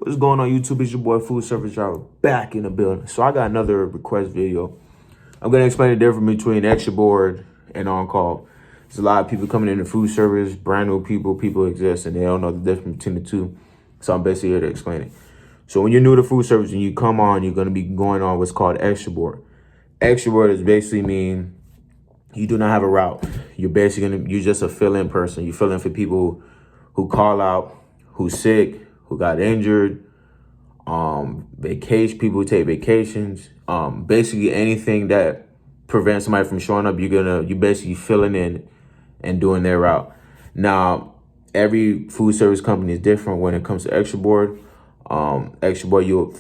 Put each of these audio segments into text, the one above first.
What's going on YouTube? It's your boy Food Service Driver back in the building. So I got another request video. I'm going to explain the difference between extra board and on-call. There's a lot of people coming into food service, brand new people exist, and they don't know the difference between the two. So I'm basically here to explain it. So when you're new to food service and you come on, you're going to be going on what's called extra board. Extra board is basically mean you do not have a route. You're just a fill-in person. You fill in for people who call out, who's sick, who got injured, people who take vacations, basically anything that prevents somebody from showing up, you basically filling in and doing their route. Now, every food service company is different when it comes to extra board. Extra board, you'll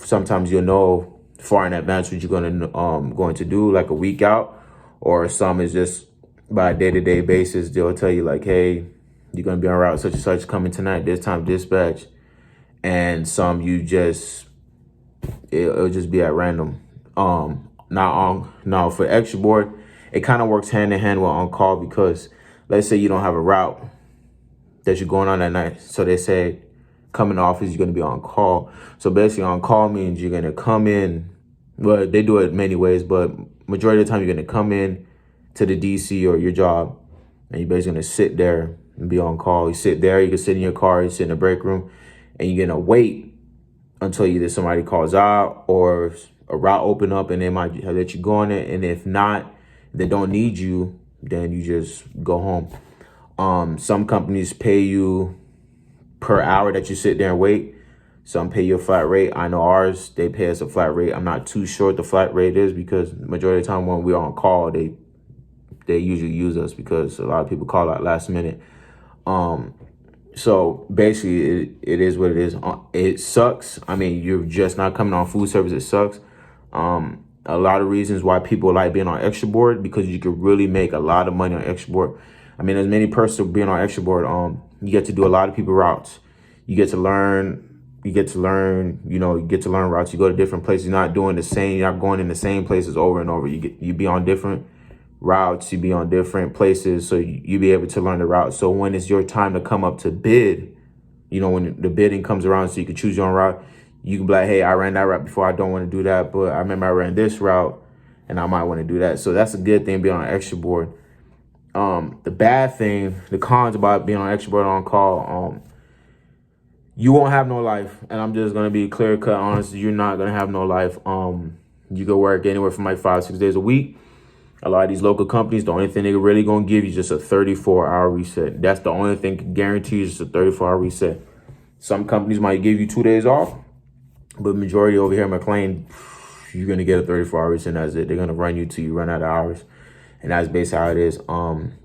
know far in advance what you're going to do, like a week out, or some is just by a day-to-day basis. They'll tell you like, hey, you're going to be on route such and such, coming tonight, this time dispatch. And some it'll just be at random. Now for extra board, it kind of works hand in hand with on call, because let's say you don't have a route that you're going on that night. So they say come in the office, you're going to be on call. So basically on call means you're going to come in. Well, they do it many ways, but majority of the time you're going to come in to the DC or your job, and you're basically going to sit there and be on call. You sit there, you can sit in your car, you sit in the break room, and you're going to wait until either somebody calls out or a route open up and they might let you go on it. And if not, they don't need you, then you just go home. Some companies pay you per hour that you sit there and wait. Some pay you a flat rate. I know ours, they pay us a flat rate. I'm not too sure what the flat rate is, because majority of the time when we're on call, they usually use us because a lot of people call out last minute. So basically, it is what it is. It sucks. I mean, you're just not coming on food service. It sucks. A lot of reasons why people like being on extra board, because you could really make a lot of money on extra board. I mean, there's many perks to being on extra board. You get to do a lot of people routes. You get to learn routes. You go to different places. You're not doing the same. You're not going in the same places over and over. You be on different routes, you be on different places, so you be able to learn the route. So when it's your time to come up to bid, when the bidding comes around, so you can choose your own route, you can be like, hey, I ran that route before, I don't want to do that, but I remember I ran this route and I might want to do that. So that's a good thing, being on an extra board. The bad thing, the cons about being on extra board on call, you won't have no life. And I'm just gonna be clear cut honest, you're not gonna have no life. You can work anywhere from like 5-6 days a week. A lot of these local companies, the only thing they're really going to give you is just a 34-hour reset. That's the only thing guaranteed, is just a 34-hour reset. Some companies might give you 2 days off, but majority over here in McLean, you're going to get a 34-hour reset, and that's it. They're going to run you till you run out of hours, and that's basically how it is.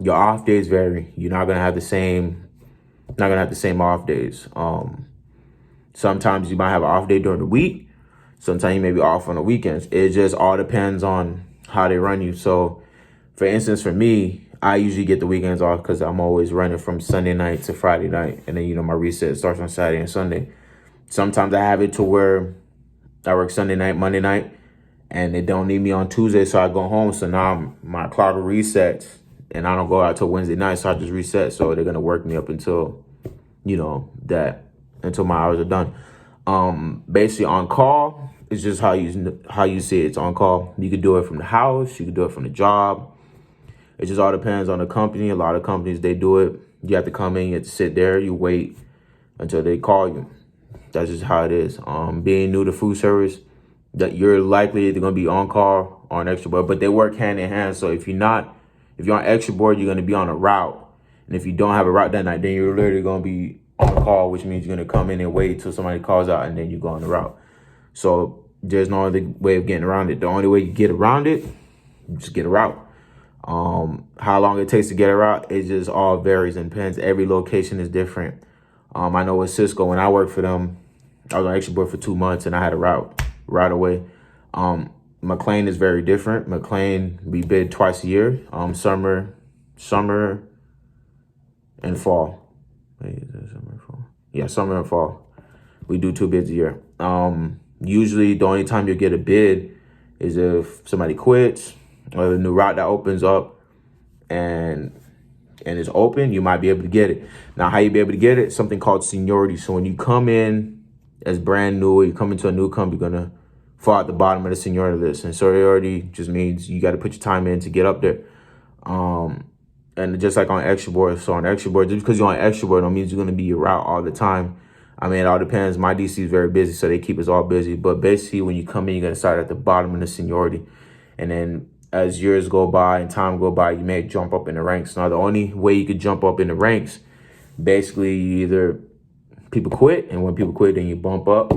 Your off days vary. You're not going to have the same off days. Sometimes you might have an off day during the week. Sometimes you may be off on the weekends. It just all depends on how they run you. So for instance, for me, I usually get the weekends off because I'm always running from Sunday night to Friday night. And then, my reset starts on Saturday and Sunday. Sometimes I have it to where I work Sunday night, Monday night, and they don't need me on Tuesday. So I go home. So now my clock resets and I don't go out till Wednesday night. So I just reset. So they're going to work me up until, until my hours are done. Basically on call, it's just how you see it. It's on call. You could do it from the house. You could do it from the job. It just all depends on the company. A lot of companies, they do it. You have to come in. You have to sit there. You wait until they call you. That's just how it is. Being new to food service, that you're likely either going to be on call or on extra board, but they work hand in hand. So if you're on extra board, you're going to be on a route. And if you don't have a route that night, then you're literally going to be on call, which means you're going to come in and wait till somebody calls out, and then you go on the route. So there's no other way of getting around it. The only way you get around it, you just get a route. How long it takes to get a route, it just all varies and depends. Every location is different. I know with Cisco, when I worked for them, I was on extra board for 2 months and I had a route right away. McLean is very different. McLean, we bid twice a year, summer and fall. Wait, is that summer and fall? Yeah, summer and fall. We do 2 bids a year. Usually the only time you get a bid is if somebody quits or the new route that opens up and it's open, you might be able to get it. Now, how you be able to get it? Something called seniority. So when you come in as brand new, or you come into a new company, you're gonna fall at the bottom of the seniority list. And seniority just means you got to put your time in to get up there. And just like on extra board, so on extra board, just because you're on extra board don't mean you're gonna be your route all the time. I mean, it all depends. My DC is very busy, so they keep us all busy. But basically, when you come in, you're gonna start at the bottom of the seniority, and then as years go by and time go by, you may jump up in the ranks. Now, the only way you could jump up in the ranks, basically, either people quit, and when people quit, then you bump up,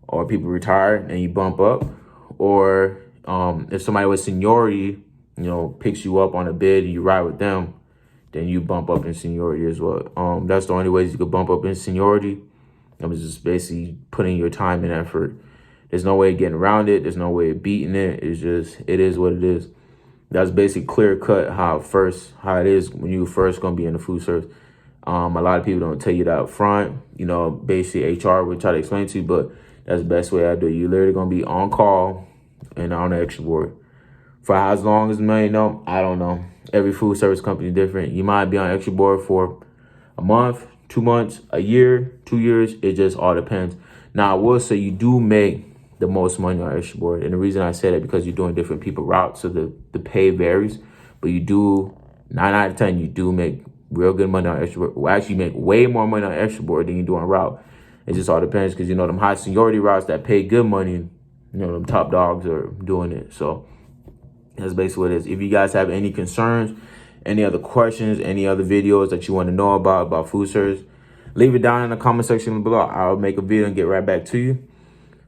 or people retire and you bump up, or if somebody with seniority, picks you up on a bid and you ride with them, then you bump up in seniority as well. That's the only ways you could bump up in seniority. It was just basically putting your time and effort. There's no way of getting around it. There's no way of beating it. It's just, it is what it is. That's basically clear cut how it is when you first gonna be in the food service. A lot of people don't tell you that up front. Basically HR would try to explain to you, but that's the best way I do it. You're literally gonna be on call and on the extra board. For as long as I know, I don't know. Every food service company is different. You might be on extra board for a month, 2 months, a year, 2 years. It just all depends. Now, I will say you do make the most money on extra board. And the reason I say that because you're doing different people routes, so the pay varies. But you do, 9 out of 10, you do make real good money on extra board. Well, actually, you make way more money on extra board than you do on route. It just all depends because, them high seniority routes that pay good money, them top dogs are doing it. So that's basically what it is. If you guys have any concerns, any other questions, any other videos that you want to know about food service, leave it down in the comment section below. I'll make a video and get right back to you.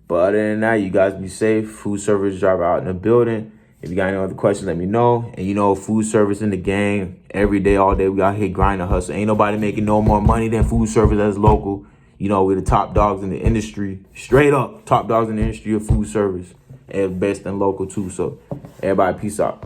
But other than that, you guys be safe. Food service driver out in the building. If you got any other questions, let me know. And food service in the game every day, all day. We out here grinding, hustle. Ain't nobody making no more money than food service as local. We're the top dogs in the industry. Straight up, top dogs in the industry of food service. And best and local too. So everybody, peace out.